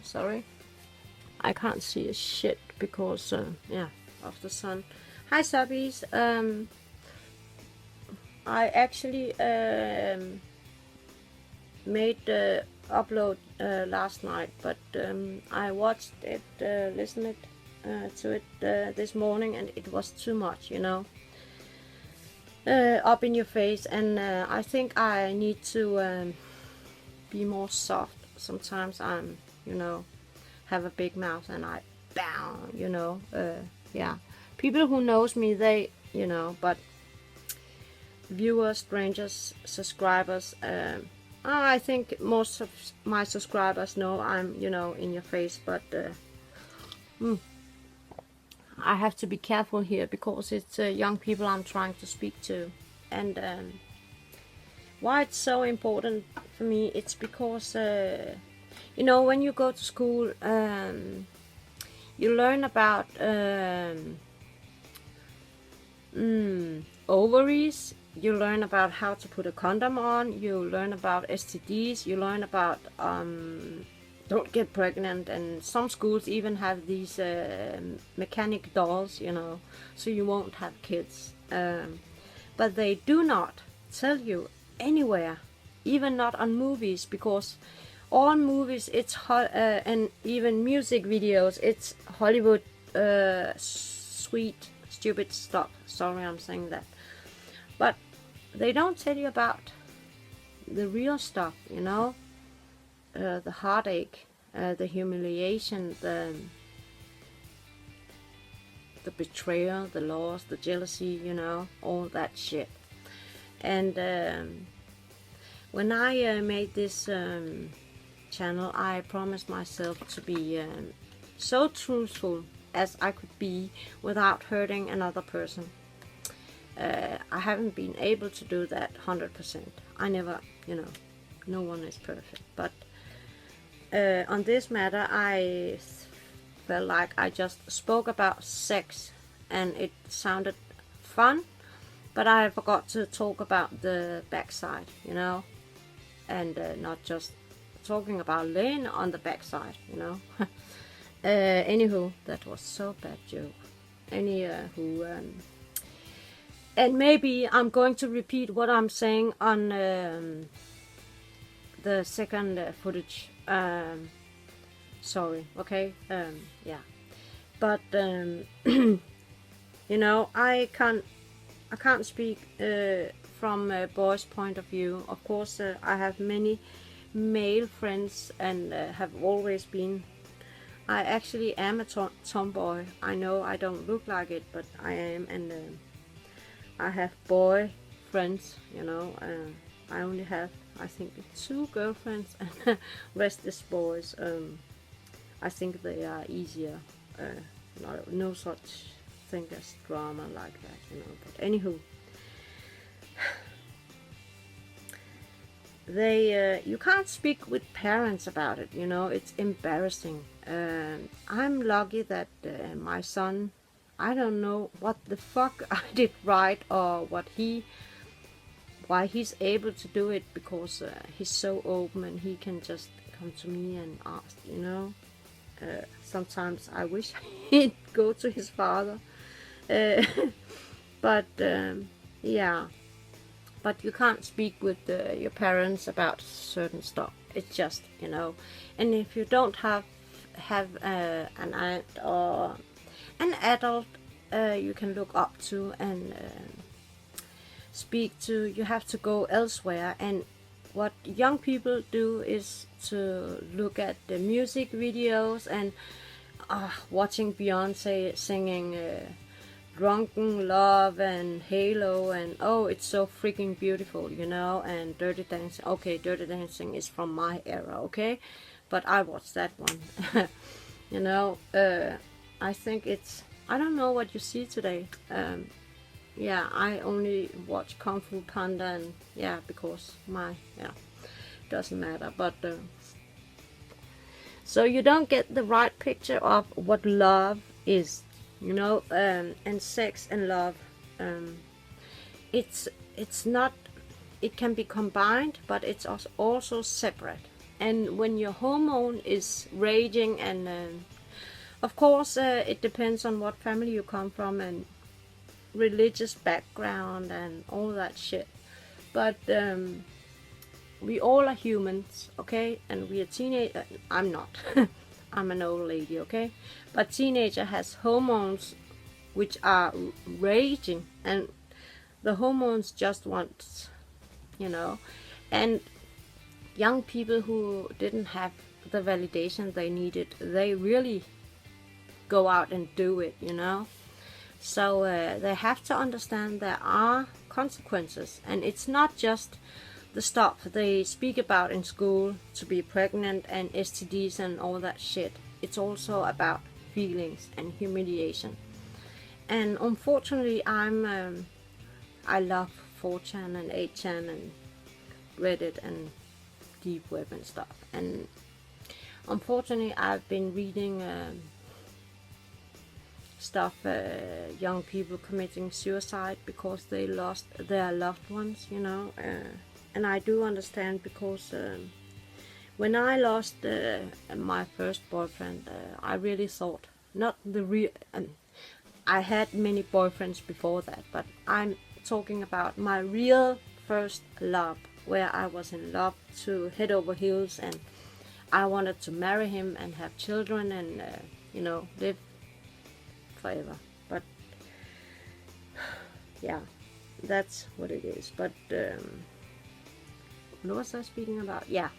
Sorry, I can't see a shit because yeah, of the sun. Hi subbies. I actually made the upload last night, but I watched it, listened to it this morning, and it was too much, you know, up in your face, and I think I need to be more soft. Sometimes I'm, you know, have a big mouth and I bam, you know, yeah. People who knows me, they, you know, but viewers, strangers, subscribers, I think most of my subscribers know I'm, you know, in your face, but I have to be careful here because it's young people I'm trying to speak to. And why it's so important for me, it's because, you know, when you go to school, you learn about ovaries, you learn about how to put a condom on, you learn about STDs, you learn about don't get pregnant, and some schools even have these mechanic dolls, you know, so you won't have kids. But they do not tell you anywhere, even not on movies, because all movies, it's and even music videos, it's Hollywood sweet stupid stuff. Sorry I'm saying that, but they don't tell you about the real stuff, you know, the heartache, the humiliation, the betrayal, the loss, the jealousy, you know, all that shit. And when I made this channel, I promised myself to be so truthful as I could be without hurting another person. I haven't been able to do that 100%. I never, you know, no one is perfect. But on this matter, I felt like I just spoke about sex and it sounded fun, but I forgot to talk about the backside, you know, and not just talking about laying on the backside, you know. Anywho, that was so bad joke. Anywho, and maybe I'm going to repeat what I'm saying on the second footage. Sorry, okay, yeah. But you know, I can't speak from a boy's point of view. Of course, I have many male friends and have always been. I actually am a tomboy. I know I don't look like it, but I am, and I have boy friends, you know. I only have, I think, 2 girlfriends, and rest is boys. I think they are easier. No such thing as drama like that, you know. But anywho, they you can't speak with parents about it, you know. It's embarrassing. I'm lucky that my son, I don't know what the fuck I did right or why he's able to do it, because he's so open and he can just come to me and ask, you know. Sometimes I wish he'd go to his father, but yeah. But you can't speak with your parents about certain stuff. It's just, you know. And if you don't have an aunt or an adult you can look up to and speak to, you have to go elsewhere. And what young people do is to look at the music videos and watching Beyonce singing Drunken Love and Halo, and oh, it's so freaking beautiful, you know. And Dirty Dancing. Okay, Dirty Dancing is from my era, okay, but I watched that one. You know, I think it's, I don't know what you see today. Yeah, I only watch Kung Fu Panda, and yeah, because doesn't matter. But so you don't get the right picture of what love is, you know, and sex and love. It's not. It can be combined, but it's also separate. And when your hormone is raging, and of course it depends on what family you come from and religious background and all that shit, but we all are humans, okay? And we are teenage. I'm not. I'm an old lady, okay? But teenager has hormones which are raging, and the hormones just want, you know. And young people who didn't have the validation they needed, they really go out and do it, you know. So they have to understand there are consequences, and it's not just the stuff they speak about in school, to be pregnant and STDs and all that shit. It's also about feelings and humiliation. And unfortunately, I love 4chan and 8chan and Reddit and deep web and stuff. And unfortunately, I've been reading stuff, young people committing suicide because they lost their loved ones, you know. And I do understand, because when I lost my first boyfriend, I really thought, not the real. I had many boyfriends before that, but I'm talking about my real first love, where I was in love to head over heels, and I wanted to marry him and have children and you know, live forever. But yeah, that's what it is. But what was I speaking about? Yeah.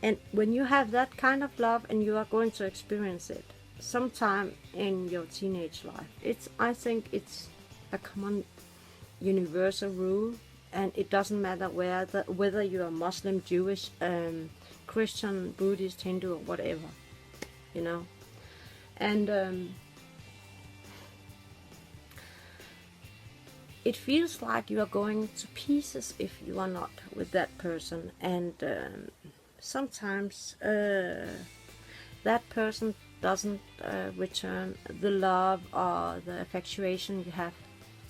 And when you have that kind of love, and you are going to experience it sometime in your teenage life, I think it's a common universal rule, and it doesn't matter whether you are Muslim, Jewish, Christian, Buddhist, Hindu, or whatever, you know. And it feels like you are going to pieces if you are not with that person, and sometimes that person doesn't return the love or the affection you have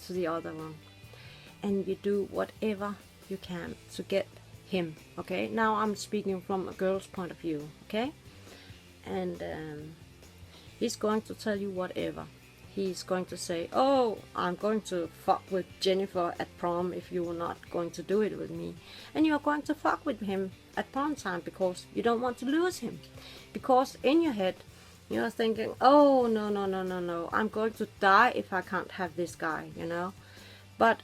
to the other one, and you do whatever you can to get him, okay? Now I'm speaking from a girl's point of view, okay? And he's going to tell you whatever. He's going to say, oh, I'm going to fuck with Jennifer at prom if you're not going to do it with me. And you're going to fuck with him at prom time because you don't want to lose him. Because in your head, you're thinking, oh, no, no, no, no, no. I'm going to die if I can't have this guy, you know. But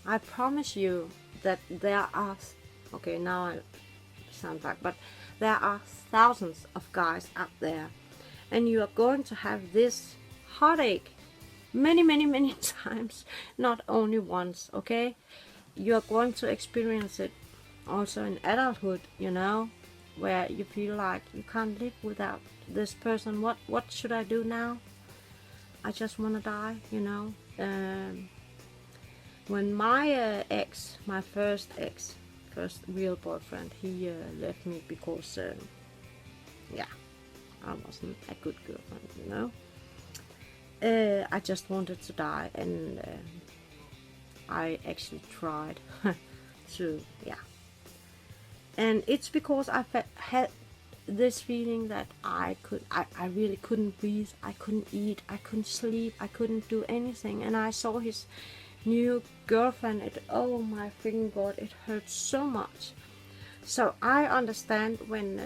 I promise you that there are, okay, now I sound back, but there are thousands of guys out there. And you are going to have this heartache many, many, many times, not only once, okay? You are going to experience it also in adulthood, you know, where you feel like you can't live without this person. What should I do now? I just want to die, you know. When my my first real boyfriend, he left me because yeah, I wasn't a good girlfriend, you know. I just wanted to die, and I actually tried to, yeah. And it's because I had this feeling that I really couldn't breathe, I couldn't eat, I couldn't sleep, I couldn't do anything. And I saw his new girlfriend, oh my freaking god, it hurt so much. So I understand when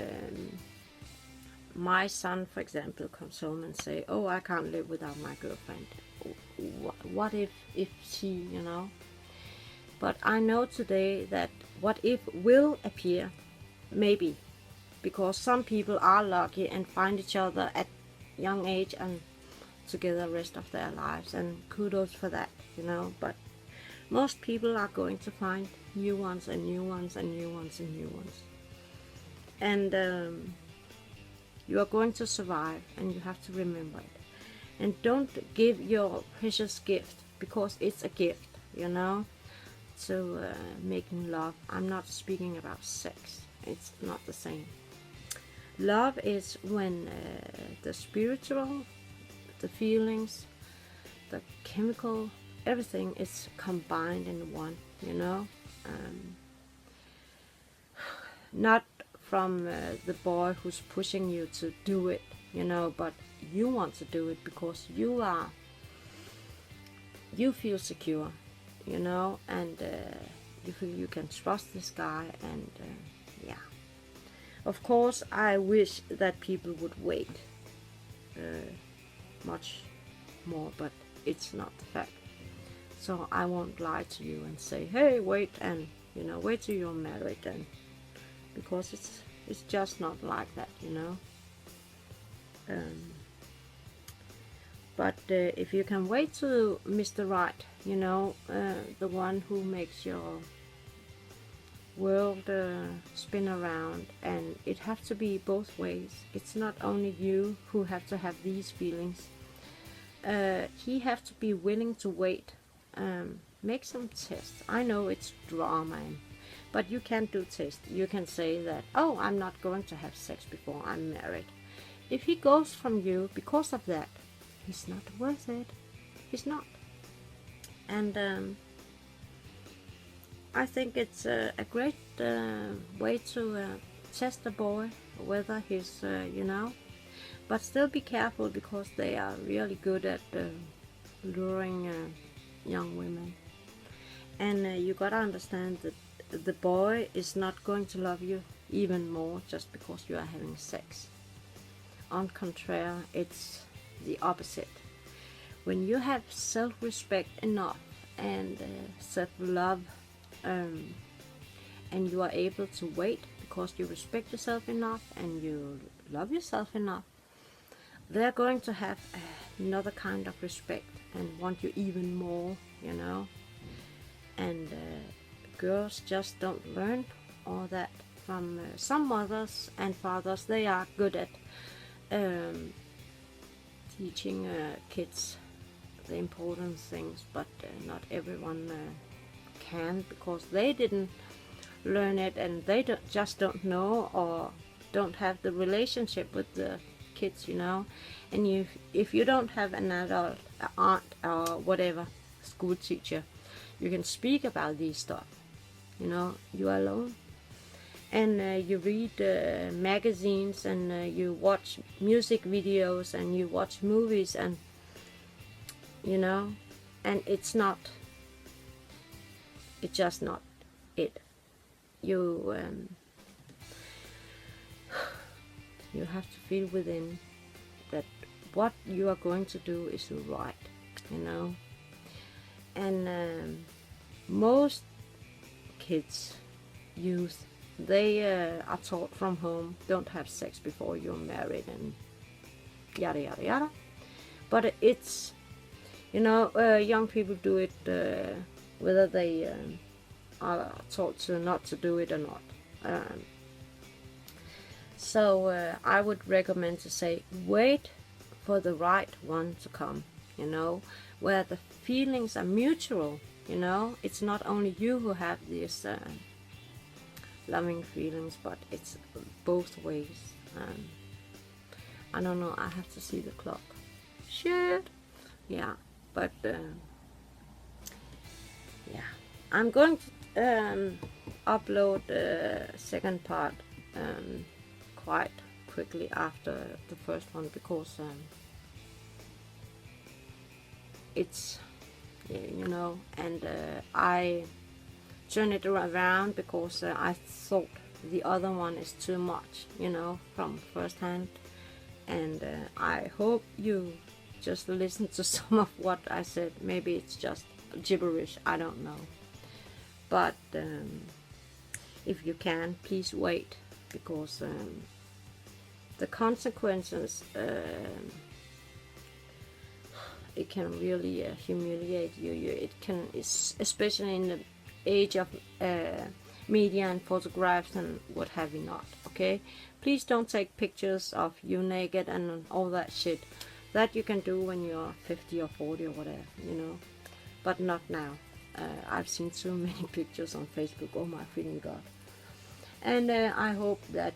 my son, for example, comes home and say, oh, I can't live without my girlfriend. What if she, you know? But I know today that what if will appear, maybe, because some people are lucky and find each other at young age and together rest of their lives, and kudos for that, you know. But most people are going to find new ones and new ones and new ones and new ones. And you are going to survive, and you have to remember it. And don't give your precious gift, because it's a gift, you know, to making love. I'm not speaking about sex. It's not the same. Love is when the spiritual, the feelings, the chemical, everything is combined in one, you know. Not from the boy who's pushing you to do it, you know, but you want to do it because you feel secure, you know, and you feel you can trust this guy, and yeah. Of course, I wish that people would wait much more, but it's not the fact. So I won't lie to you and say, hey, wait, and you know, wait till you're married, and because it's just not like that, you know. But if you can wait to Mr. Right, you know, the one who makes your world spin around, and it has to be both ways. It's not only you who have to have these feelings. He has to be willing to wait. Make some tests. I know it's drama, but you can do tests. You can say that, oh, I'm not going to have sex before I'm married. If he goes from you because of that, he's not worth it. He's not. And I think it's a great way to test a boy, whether he's, you know, but still be careful, because they are really good at luring young women. And you gotta understand that the boy is not going to love you even more just because you are having sex. On contrary, it's the opposite. When you have self-respect enough and self-love, and you are able to wait because you respect yourself enough and you love yourself enough, they're going to have another kind of respect and want you even more, you know. And girls just don't learn all that from some mothers and fathers. They are good at teaching kids the important things, but not everyone can, because they didn't learn it, and they just don't know, or don't have the relationship with the kids, you know. And if you don't have an adult, aunt or whatever, school teacher, you can speak about these stuff, you know. You are alone, and you read magazines, and you watch music videos, and you watch movies, and you know, and it's just not it. You have to feel within that what you are going to do is right, you know. And most kids, youth, they are taught from home, don't have sex before you're married, and yada yada yada. But it's, you know, young people do it whether they are taught to not to do it or not. So I would recommend to say, wait for the right one to come, you know, where the feelings are mutual, you know. It's not only you who have these loving feelings, but it's both ways. I don't know, I have to see the clock. Shit. Yeah, but yeah, I'm going to upload the second part quite quickly after the first one, because it's, you know, and I turn it around because I thought the other one is too much, you know, from first hand, and I hope you just listen to some of what I said. Maybe it's just gibberish, I don't know, but if you can, please wait, because the consequences, it can really humiliate you. It can, especially in the age of media and photographs and what have you not. Okay, please don't take pictures of you naked and all that shit. That you can do when you're 50 or 40 or whatever, you know, but not now. I've seen so many pictures on Facebook. Oh my freaking god. And I hope that